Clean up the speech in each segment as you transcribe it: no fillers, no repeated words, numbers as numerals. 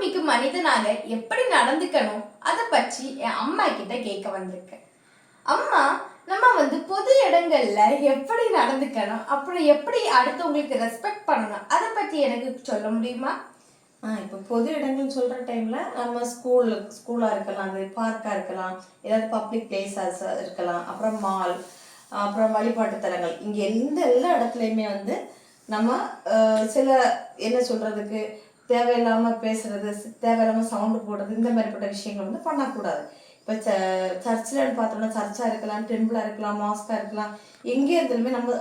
மிக்க மனிதனாக எப்படி நடந்துக்கணும் அதை பற்றி என் அம்மா கிட்ட கேட்க வந்திருக்கேன். அம்மா, நம்ம பொது இடங்கள்ல எப்படி நடந்துக்கணும், அப்புறம் எப்படி அடுத்தவங்களுக்கு ரெஸ்பெக்ட் பண்ணணும், அதை பற்றி எனக்கு சொல்ல முடியுமா? இப்போ பொது இடங்கள்னு சொல்கிற டைமில் நம்ம ஸ்கூலாக இருக்கலாம், அது பார்க்காக இருக்கலாம், ஏதாவது பப்ளிக் பிளேஸஸ் இருக்கலாம், அப்புறம் மால், அப்புறம் வழிபாட்டு தலங்கள். இங்கே எல்லா இடத்துலையுமே நம்ம சில என்ன சொல்கிறதுக்கு தேவையில்லாமல் பேசுகிறது, தேவையில்லாமல் சவுண்டு போடுறது, இந்த மாதிரிப்பட்ட விஷயங்கள் பண்ணக்கூடாது. இப்போ சர்ச்சில்னு பார்த்தோம்னா சர்ச்சாக இருக்கலாம், டெம்பிளாக இருக்கலாம், மாஸ்காக இருக்கலாம், எங்கே இருந்தாலுமே நம்ம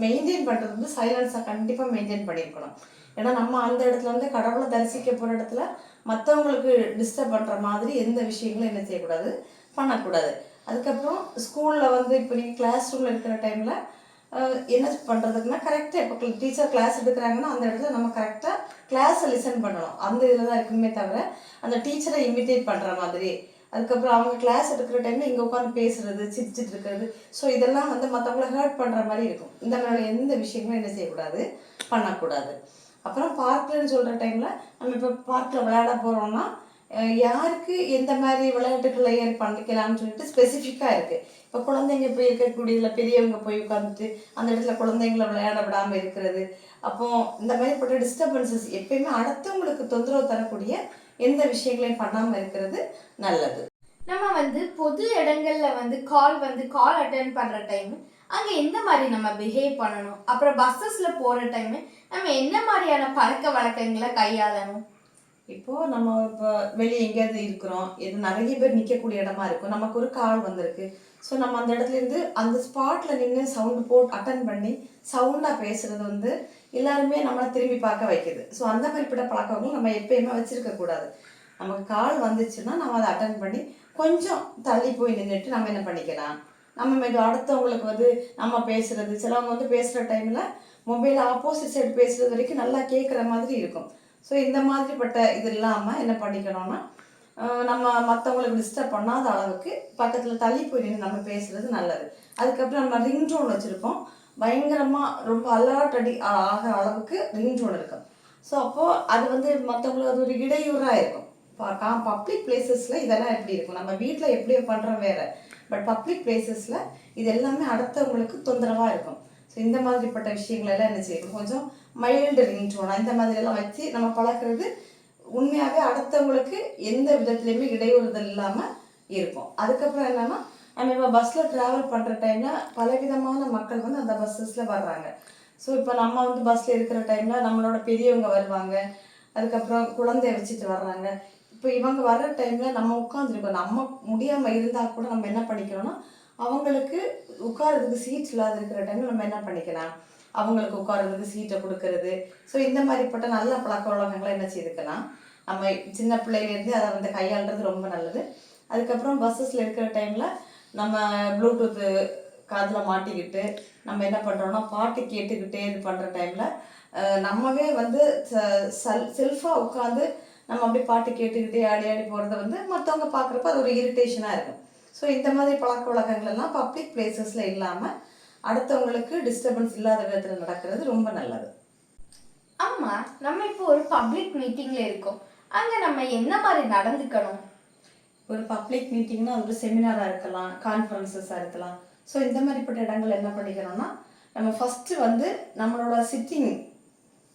மெயின்டைன் பண்ணுறது சைலன்ஸாக கண்டிப்பாக மெயின்டைன் பண்ணியிருக்கணும். ஏன்னா நம்ம அந்த இடத்துல கடவுளை தரிசிக்க போகிற இடத்துல மற்றவங்களுக்கு டிஸ்டர்ப் பண்ணுற மாதிரி எந்த விஷயங்களும் என்ன செய்யக்கூடாது, பண்ணக்கூடாது. அதுக்கப்புறம் ஸ்கூலில் இப்போ நீங்கள் கிளாஸ் ரூமில் இருக்கிற டைமில் என்ன பண்ணுறதுக்குன்னா கரெக்டாக இப்போ டீச்சர் கிளாஸ் எடுக்கிறாங்கன்னா அந்த இடத்துல நம்ம கரெக்டாக கிளாஸை லிசன் பண்ணணும். அந்த இதில் தான் இருக்கணுமே தவிர அந்த டீச்சரை இமிட்டேட் பண்ணுற மாதிரி. அதுக்கப்புறம் அவங்க கிளாஸ் எடுக்கிற டைமில் இங்கே உட்காந்து பேசுகிறது, சிரிச்சிட்டு இருக்கிறது, ஸோ இதெல்லாம் மற்றவங்கள ஹர்ட் பண்ணுற மாதிரி இருக்கும். இந்த மாதிரி எந்த விஷயங்களும் என்ன செய்யக்கூடாது, பண்ணக்கூடாது. அப்புறம் பார்க்குன்னு சொல்கிற டைமில் நம்ம இப்போ பார்க்கில் விளையாட போகிறோம்னா யாருக்கு எந்த மாதிரி விளையாட்டுக்களை பண்ணிக்கலாம்னு சொல்லிட்டு ஸ்பெசிஃபிக்காக இருக்குது. இப்போ குழந்தைங்க போய் இருக்கக்கூடியதில் பெரியவங்க போய் உட்காந்துட்டு அந்த இடத்துல குழந்தைங்கள விளையாட விடாமல் இருக்கிறது. அப்போது இந்த மாதிரிப்பட்ட டிஸ்டர்பன்சஸ் எப்பயுமே அடுத்தவங்களுக்கு தொந்தரவு தரக்கூடிய எந்த விஷயங்களையும் பண்ணாமல் இருக்கிறது நல்லது. நம்ம பொது இடங்கள்ல கால் அட்டென்ட் பண்ற டைம் அங்கே எந்த மாதிரி நம்ம பிஹேவ் பண்ணணும், அப்புறம் பஸ்ஸஸ்ல போற டைம் நம்ம என்ன மாதிரியான பழக்க வழக்கங்களை கையாளணும். இப்போது நம்ம இப்போ வெளியே எங்கேயாவது இருக்கிறோம், எது நிறைய பேர் நிற்கக்கூடிய இடமா இருக்கும், நமக்கு ஒரு கால் வந்திருக்கு, ஸோ நம்ம அந்த இடத்துலேருந்து அந்த ஸ்பாட்டில் நின்று சவுண்டு போட்டு அட்டன் பண்ணி சவுண்டாக பேசுகிறது எல்லாருமே நம்மளை திரும்பி பார்க்க வைக்குது. ஸோ அந்த மாதிரிப்பட்ட பழக்கங்களும் நம்ம எப்பயுமே வச்சுருக்கக்கூடாது. நமக்கு கால் வந்துச்சுன்னா நம்ம அதை அட்டன் பண்ணி கொஞ்சம் தள்ளி போய் நின்றுட்டு நம்ம என்ன பண்ணிக்கலாம், நம்ம அடுத்தவங்களுக்கு நம்ம பேசுகிறது, சிலவங்க பேசுகிற டைமில் மொபைல் ஆப்போசிட் சைடு பேசுகிறது வரைக்கும் நல்லா கேட்குற மாதிரி இருக்கும். ஸோ இந்த மாதிரிப்பட்ட இது இல்லாமல் என்ன பண்ணிக்கணும்னா நம்ம மற்றவங்களுக்கு டிஸ்டர்ப் பண்ணாத அளவுக்கு பக்கத்தில் தள்ளி போய் நின்று நம்ம பேசுகிறது நல்லது. அதுக்கப்புறம் நம்ம ரிங்டோன் வச்சுருக்கோம், பயங்கரமாக ரொம்ப அலர்ட் ஆகிற அளவுக்கு ரிங்டோன் இருக்கும். ஸோ அப்போது அது மற்றவங்களுக்கு அது ஒரு இடையூறாக இருக்கும். பப்ளிக் பிளேசஸில் இதெல்லாம் எப்படி இருக்கும், நம்ம வீட்டில் எப்படி பண்ணுறோம் வேறு, பட் பப்ளிக் பிளேசஸில் இது எல்லாமே அடுத்தவங்களுக்கு தொந்தரவாக இருக்கும். ஸோ இந்த மாதிரிப்பட்ட விஷயங்களெல்லாம் என்ன செய்யணும், கொஞ்சம் மைல்டு ரிங்டோனா இந்த மாதிரியெல்லாம் வச்சு நம்ம பழக்கிறது உண்மையாகவே அடுத்தவங்களுக்கு எந்த விதத்துலையுமே இடையூறுதல் இல்லாமல் இருக்கும். அதுக்கப்புறம் என்னென்னா நம்ம இப்போ பஸ்ஸில் ட்ராவல் பண்ணுற டைமில் பலவிதமான மக்கள் அந்த பஸ்ஸஸில் வர்றாங்க. ஸோ இப்போ நம்ம பஸ்ஸில் இருக்கிற டைமில் நம்மளோட பெரியவங்க வருவாங்க, அதுக்கப்புறம் குழந்தைய வச்சுட்டு வர்றாங்க. இப்போ இவங்க வர்ற டைமில் நம்ம உட்காந்துருக்கோம், நம்ம முடியாமல் இருந்தால் கூட நம்ம என்ன பண்ணிக்கிறோன்னா அவங்களுக்கு உட்காரதுக்கு சீட் இல்லாத இருக்கிற டைமில் நம்ம என்ன பண்ணிக்கலாம், அவங்களுக்கு உட்காரதுக்கு சீட்டை கொடுக்கறது. ஸோ இந்த மாதிரிப்பட்ட நல்ல பழக்க வழக்கங்களை என்ன செய்துக்கலாம், நம்ம சின்ன பிள்ளையிலேருந்து அதை கையாளுறது ரொம்ப நல்லது. அதுக்கப்புறம் பஸ்ஸஸில் இருக்கிற டைமில் நம்ம ப்ளூடூத்து காதில் மாட்டிக்கிட்டு நம்ம என்ன பண்ணுறோன்னா பாட்டு கேட்டுக்கிட்டே இது பண்ணுற டைமில் நம்மவே செல்ஃபாக உட்காந்து நம்ம அப்படி பாட்டு கேட்டுக்கிட்டே ஆடி ஆடி போகிறத மற்றவங்க பார்க்குறப்ப அது ஒரு இரிட்டேஷனாக இருக்கும். ஸோ இந்த மாதிரி பழக்க வழக்கங்கள் எல்லாம் பப்ளிக் பிளேசஸில் இல்லாமல் அடுத்தவங்களுக்கு டிஸ்டர்பன்ஸ் இல்லாத விதத்தில் நடக்கிறது ரொம்ப நல்லது. அம்மா, நம்ம இப்போ ஒரு பப்ளிக் மீட்டிங்கில் இருக்கோம், அங்கே நம்ம என்ன மாதிரி நடந்துக்கணும்? ஒரு பப்ளிக் மீட்டிங்னா ஒரு செமினாராக இருக்கலாம், கான்ஃபரன்சஸாக இருக்கலாம். ஸோ இந்த மாதிரிப்பட்ட இடங்கள் என்ன பண்ணிக்கணும்னா நம்ம ஃபஸ்ட்டு நம்மளோட சிட்டிங்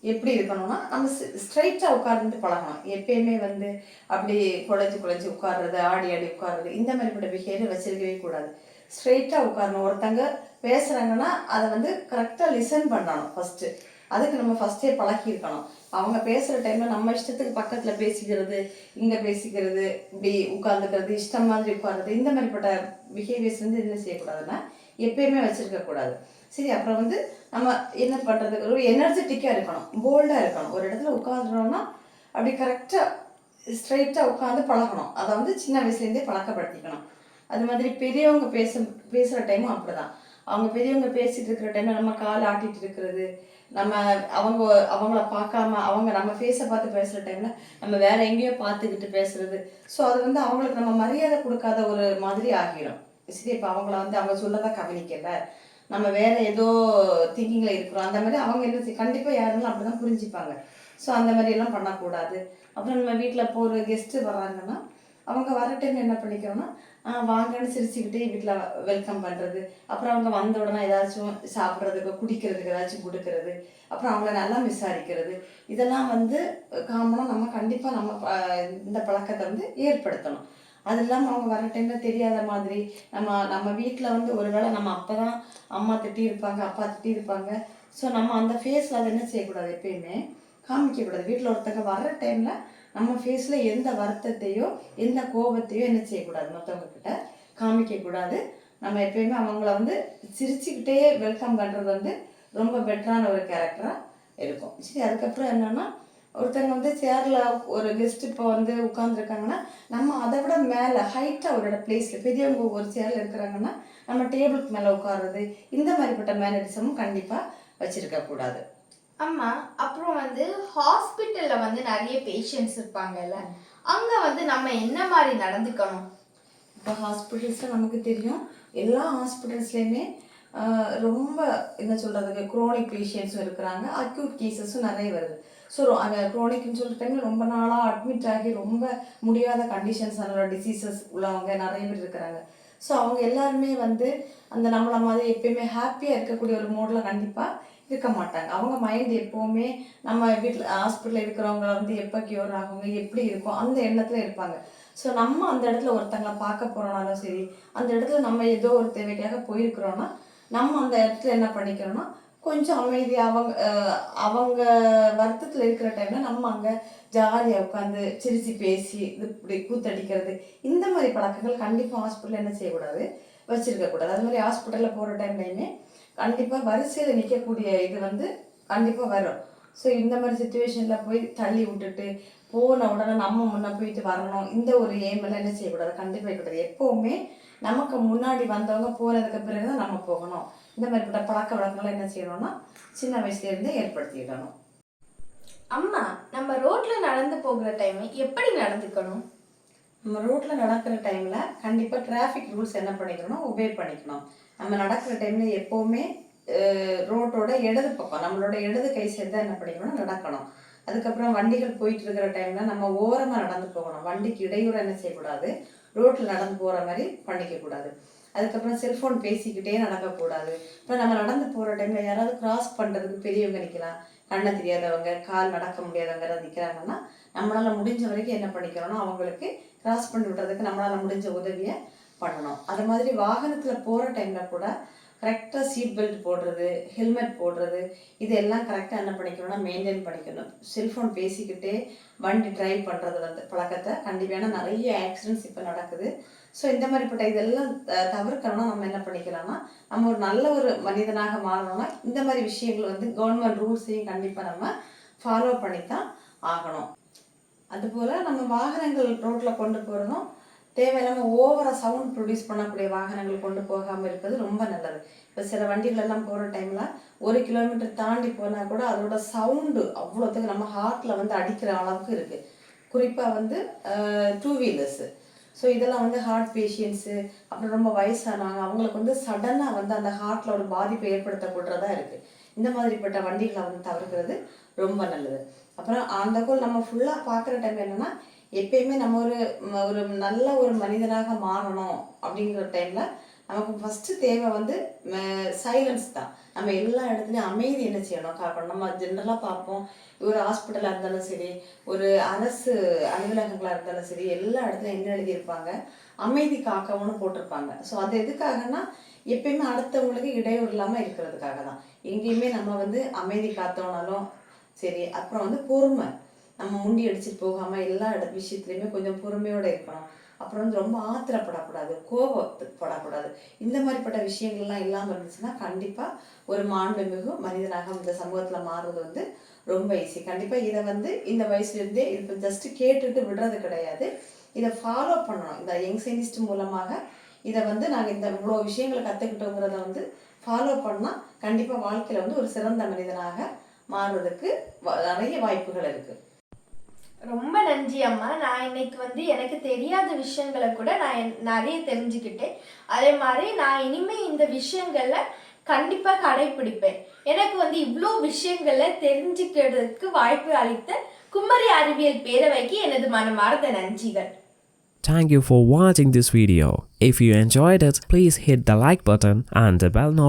எப்படி இருக்கணும்னா நம்ம ஸ்ட்ரைட்டாக உட்கார்ந்துட்டு பழகணும். எப்பயுமே அப்படி குழஞ்சி உட்கார்றது, ஆடி ஆடி உட்கார்றது, இந்த மாதிரிப்பட்ட பிஹேவியர் வச்சிருக்கவே கூடாது. ஸ்ட்ரைட்டாக உட்காரணும். ஒருத்தங்க பேசுகிறாங்கன்னா அதை கரெக்டாக லிசன் பண்ணணும் ஃபஸ்ட்டு. அதுக்கு நம்ம ஃபஸ்ட்டே பழகியிருக்கணும். அவங்க பேசுகிற டைமில் நம்ம இஷ்டத்துக்கு பக்கத்தில் பேசிக்கிறது, இங்கே பேசிக்கிறது, இப்படி உட்காந்துக்கிறது, இஷ்டம் மாதிரி உட்கார்றது, இந்த மாதிரிப்பட்ட பிஹேவியர்ஸ் என்ன செய்யக்கூடாதுன்னா எப்பயுமே வச்சுருக்கக்கூடாது. சரி, அப்புறம் நம்ம என்ன பண்ணுறது, ஒரு எனர்ஜெட்டிக்காக இருக்கணும், போல்டாக இருக்கணும். ஒரு இடத்துல உட்காந்துட்டோம்னா அப்படி கரெக்டாக ஸ்ட்ரைட்டாக உட்காந்து பழகணும். அதை சின்ன வயசுலேருந்தே பழக்கப்படுத்திக்கணும். அது மாதிரி பெரியவங்க பேசுகிற டைமும் அப்படி தான். அவங்க பெரியவங்க பேசிகிட்டு இருக்கிற டைமில் நம்ம கால் ஆட்டிகிட்டு இருக்கிறது, நம்ம அவங்கள பார்க்காம அவங்க நம்ம ஃபேஸை பார்த்து பேசுகிற டைமில் நம்ம வேறு எங்கேயோ பார்த்துக்கிட்டு பேசுகிறது. ஸோ அது அவங்களுக்கு நம்ம மரியாதை கொடுக்காத ஒரு மாதிரி ஆகிடும். சரி, இப்போ அவங்கள அவங்க சொல்லதான் கவனிக்கல, நம்ம வேறு ஏதோ திங்கிங்கில் இருக்கிறோம், அந்த மாதிரி அவங்க என்ன கண்டிப்பாக யாருன்னு அப்படி தான் புரிஞ்சுப்பாங்க. ஸோ அந்த மாதிரியெல்லாம் பண்ணக்கூடாது. அப்புறம் நம்ம வீட்டில் இப்போ ஒரு கெஸ்ட்டு வர்றாங்கன்னா அவங்க வர டைம் என்ன பண்ணிக்கிறோன்னா வாங்கன்னு சிரிச்சுக்கிட்டே வீட்டில் வெல்கம் பண்ணுறது. அப்புறம் அவங்க வந்த உடனே ஏதாச்சும் சாப்பிட்றதுக்கு குடிக்கிறதுக்கு ஏதாச்சும் கொடுக்கறது, அப்புறம் அவங்கள நல்லா விசாரிக்கிறது, இதெல்லாம் வந்து காமனாக நம்ம கண்டிப்பாக நம்ம இந்த பழக்கத்தை வந்து ஏற்படுத்தணும். அது இல்லாமல் அவங்க வர டைமில் தெரியாத மாதிரி நம்ம நம்ம வீட்டில் வந்து ஒருவேளை நம்ம அப்போ தான் அம்மா திட்டியிருப்பாங்க, அப்பா திட்டியிருப்பாங்க. ஸோ நம்ம அந்த ஃபேஸில் அதை என்ன செய்யக்கூடாது, எப்பயுமே காமிக்கக்கூடாது. வீட்டில் ஒருத்தங்க வர்ற டைமில் நம்ம ஃபேஸில் எந்த வருத்தத்தையோ எந்த கோபத்தையோ என்ன செய்யக்கூடாது, மற்றவங்க கிட்ட காமிக்கக்கூடாது. நம்ம எப்பயுமே அவங்கள வந்து சிரிச்சுக்கிட்டே வெல்கம் பண்ணுறது வந்து ரொம்ப பெட்டரான ஒரு கேரக்டராக இருக்கும். சரி, அதுக்கப்புறம் என்னென்னா ஒருத்தங்க வந்து சேரில் ஒரு கெஸ்ட் இப்போ வந்து உட்காந்துருக்காங்கன்னா நம்ம அதை விட மேலே ஹைட்டாக அவரோட பிளேஸில் பெரியவங்க ஒரு சேரில் இருக்கிறாங்கன்னா நம்ம டேபிளுக்கு மேலே உட்கார்றது, இந்த மாதிரிப்பட்ட மேனரிசமும் கண்டிப்பாக வச்சுருக்கக்கூடாது. அம்மா, அப்புறம் வந்து ஹாஸ்பிட்டல்ல வந்து நிறைய பேஷண்ட்ஸ் இருப்பாங்கல்ல, அங்க வந்து நம்ம என்ன மாதிரி நடந்துக்கணும்? இப்போ ஹாஸ்பிட்டல்ஸில் நமக்கு தெரியும், எல்லா ஹாஸ்பிட்டல்ஸ்லேயுமே ரொம்ப என்ன சொல்கிறதுக்கு குரோனிக் பேஷண்ட்ஸும் இருக்கிறாங்க, அக்யூட் கேசஸும் நிறைய வருது. ஸோ அந்த குரோனிக்னு சொல்கிற டைமில் ரொம்ப நாளாக அட்மிட் ஆகி ரொம்ப முடியாத கண்டிஷன்ஸ் அதோட டிசீசஸ் உள்ளவங்க நிறைய பேர் இருக்கிறாங்க. ஸோ அவங்க எல்லாருமே வந்து அந்த நம்மளை மாதிரி எப்பயுமே ஹாப்பியாக இருக்கக்கூடிய ஒரு மோடில் கண்டிப்பாக இருக்க மாட்டாங்க. அவங்க மைண்ட் எப்போவுமே நம்ம வீட்டில் ஹாஸ்பிட்டலில் இருக்கிறவங்கள வந்து எப்போ க்யூர் ஆகுங்க, எப்படி இருக்கும், அந்த எண்ணத்தில் இருப்பாங்க. ஸோ நம்ம அந்த இடத்துல ஒருத்தங்களை பார்க்க போகிறோனாலும் சரி, அந்த இடத்துல நம்ம ஏதோ ஒரு தேவைக்காக போயிருக்கிறோன்னா நம்ம அந்த இடத்துல என்ன பண்ணிக்கிறோன்னா கொஞ்சம் அமைதி, அவங்க வருத்தத்தில் இருக்கிற டைமில் நம்ம அங்கே ஜாலியாக உட்காந்து சிரித்து பேசி இது இப்படி கூத்தடிக்கிறது, இந்த மாதிரி பழக்கங்கள் கண்டிப்பாக ஹாஸ்பிட்டலில் என்ன செய்யக்கூடாது, வச்சுருக்கக்கூடாது. அது மாதிரி ஹாஸ்பிட்டலில் போகிற டைம்லையுமே கண்டிப்பாக வரிசையில் நிற்கக்கூடிய இது வந்து கண்டிப்பாக வரும். ஸோ இந்த மாதிரி சுச்சுவேஷனில் போய் தள்ளி விட்டுட்டு போன உடனே நம்ம முன்னே போயிட்டு வரணும், இந்த ஒரு எய்மெல்லாம் என்ன செய்யக்கூடாது, கண்டிப்பாக இருக்கக்கூடாது. எப்போவுமே நமக்கு முன்னாடி வந்தவங்க போனதுக்கு பிறகு தான் நம்ம போகணும். இந்த மாதிரிப்பட்ட பழக்க வழக்கங்களை என்ன செய்யணும்னா சின்ன வயசுலேருந்தே ஏற்படுத்திடணும். அம்மா, நம்ம ரோட்ல நடந்து போகிற டைம் எப்படி நடந்துக்கணும்? நம்ம ரோட்டில் நடக்கிற டைமில் கண்டிப்பாக டிராஃபிக் ரூல்ஸ் என்ன பண்ணிக்கணும்னா ஒபே பண்ணிக்கணும். நம்ம நடக்கிற டைமில் எப்போவுமே ரோட்டோட இடது பக்கம் நம்மளோட இடது கை சைடு தான் என்ன பண்ணிக்கணும்னா நடக்கணும். அதுக்கப்புறம் வண்டிகள் போயிட்டு இருக்கிற டைமில் நம்ம ஓரமாக நடந்து போகணும். வண்டிக்கு இடையூறு என்ன செய்யக்கூடாது, ரோட்டில் நடந்து போகிற மாதிரி பண்ணிக்கக்கூடாது. அதுக்கப்புறம் செல்ஃபோன் பேசிக்கிட்டே நடக்கக்கூடாது. இப்போ நம்ம நடந்து போகிற டைமில் யாராவது கிராஸ் பண்ணுறதுக்கு பெரியவங்க நிற்கலாம், கண்ணை தெரியாதவங்க, கால் நடக்க முடியாதவங்க யாராவது நிற்கிறாங்கன்னா நம்மளால் முடிஞ்ச வரைக்கும் என்ன பண்ணிக்கிறோன்னா அவங்களுக்கு கிராஸ் பண்ணி விடுறதுக்கு நம்மளால் முடிஞ்ச உதவியை பண்ணணும். அது மாதிரி வாகனத்தில் போகிற டைமில் கூட கரெக்டாக சீட் பெல்ட் போடுறது, ஹெல்மெட் போடுறது, இதெல்லாம் கரெக்டாக என்ன பண்ணிக்கணும்னா மெயின்டைன் பண்ணிக்கணும். செல்ஃபோன் பேசிக்கிட்டே வண்டி ட்ரைவ் பண்ணுறது வந்து பழக்கத்தை கண்டிப்பான நிறைய ஆக்சிடென்ட்ஸ் இப்போ நடக்குது. ஸோ இந்த மாதிரிப்பட்ட இதெல்லாம் தவிர்க்கணும்னா நம்ம என்ன பண்ணிக்கலாம்னா நம்ம ஒரு நல்ல ஒரு மனிதனாக மாறணும்னா இந்த மாதிரி விஷயங்கள் வந்து கவர்மெண்ட் ரூல்ஸையும் கண்டிப்பாக நம்ம ஃபாலோ பண்ணித்தான் ஆகணும். அதுபோல் நம்ம வாகனங்கள் ரோட்டில் கொண்டு போகிறதும் தேவையில்லாமல் ஓவராக சவுண்ட் ப்ரொடியூஸ் பண்ணக்கூடிய வாகனங்கள் கொண்டு போகாமல் இருப்பது ரொம்ப நல்லது. இப்போ சில வண்டிகள் எல்லாம் போகிற டைமில் 1 கிலோமீட்டர் தாண்டி போனால் கூட அதோட சவுண்டு அவ்வளோத்துக்கு நம்ம ஹார்ட்டில் வந்து அடிக்கிற அளவுக்கு இருக்குது. குறிப்பாக வந்து 2 வீலர்ஸு. ஸோ இதெல்லாம் வந்து ஹார்ட் பேஷண்ட்ஸு, அப்புறம் ரொம்ப வயசானவங்க, அவங்களுக்கு வந்து சடனாக வந்து அந்த ஹார்ட்டில் ஒரு பாதிப்பை ஏற்படுத்தக்கூடதா இருக்குது. இந்த மாதிரிப்பட்ட வண்டிகளை வந்து தவிர்க்கிறது ரொம்ப நல்லது. அப்புறம் அந்த கோல் நம்ம ஃபுல்லாக பார்க்குற டைம் என்னென்னா எப்பயுமே நம்ம ஒரு நல்ல ஒரு மனிதனாக மாறணும். அப்படிங்கிற டைமில் நமக்கு ஃபஸ்ட்டு தேவை வந்து சைலன்ஸ் தான். நம்ம எல்லா இடத்துலையும் அமைதி என்ன செய்யணும், காக்கணும். நம்ம ஜென்ரலாக பார்ப்போம், ஒரு ஹாஸ்பிட்டலாக இருந்தாலும் சரி, ஒரு அரசு அலுவலகங்களாக இருந்தாலும் சரி, எல்லா இடத்துலையும் என்ன எழுதியிருப்பாங்க, அமைதி காக்கவும்னு போட்டிருப்பாங்க. ஸோ அது எதுக்காகனா எப்பயுமே அடுத்தவங்களுக்கு இடையூறு இல்லாமல் இருக்கிறதுக்காக தான். எங்கேயுமே நம்ம வந்து அமைதி காத்தோனாலும் சரி. அப்புறம் வந்து பொறுமை, நம்ம முண்டி அடிச்சுட்டு போகாமல் எல்லா விஷயத்துலையுமே கொஞ்சம் பொறுமையோடு இருக்கணும். அப்புறம் வந்து ரொம்ப ஆத்திரப்படக்கூடாது, கோபப்படக்கூடாது. இந்த மாதிரிப்பட்ட விஷயங்கள்லாம் இல்லாமல் இருந்துச்சுன்னா கண்டிப்பாக ஒரு மாண்புமிகு மனிதனாக இந்த சமூகத்தில் மாறுறது வந்து ரொம்ப ஈஸி. கண்டிப்பாக இதை வந்து இந்த வயசுலேருந்தே இது ஜஸ்ட்டு கேட்டுட்டு விடுறது கிடையாது, இதை ஃபாலோ பண்ணணும். இந்த யங் சயின்டிஸ்ட் மூலமாக இதை வந்து நாங்கள் இந்த இவ்வளோ விஷயங்களை கற்றுக்கிட்டோங்கிறத வந்து ஃபாலோ பண்ணால் கண்டிப்பாக வாழ்க்கையில் வந்து ஒரு சிறந்த மனிதனாக மாறுவதற்கு நிறைய வாய்ப்புகள் இருக்குது. ரொம்ப நன்றி அம்மா. நான் இன்னைக்கு வந்து எனக்கு தெரியாத விஷயங்களை கூட நான் நிறைய தெரிஞ்சுக்கிட்டேன். அதே மாதிரி நான் இனிமே இந்த விஷயங்களை கண்டிப்பாக கடைப்பிடிப்பேன். எனக்கு வந்து இவ்வளோ விஷயங்களை தெரிஞ்சுக்கிறதுக்கு வாய்ப்பு அளித்த குமரி அறிவியல் பேரவைக்கு எனது மனமார்ந்த நன்றிகள். Thank you for watching this video. If you enjoyed it, please hit the like button and the bell notification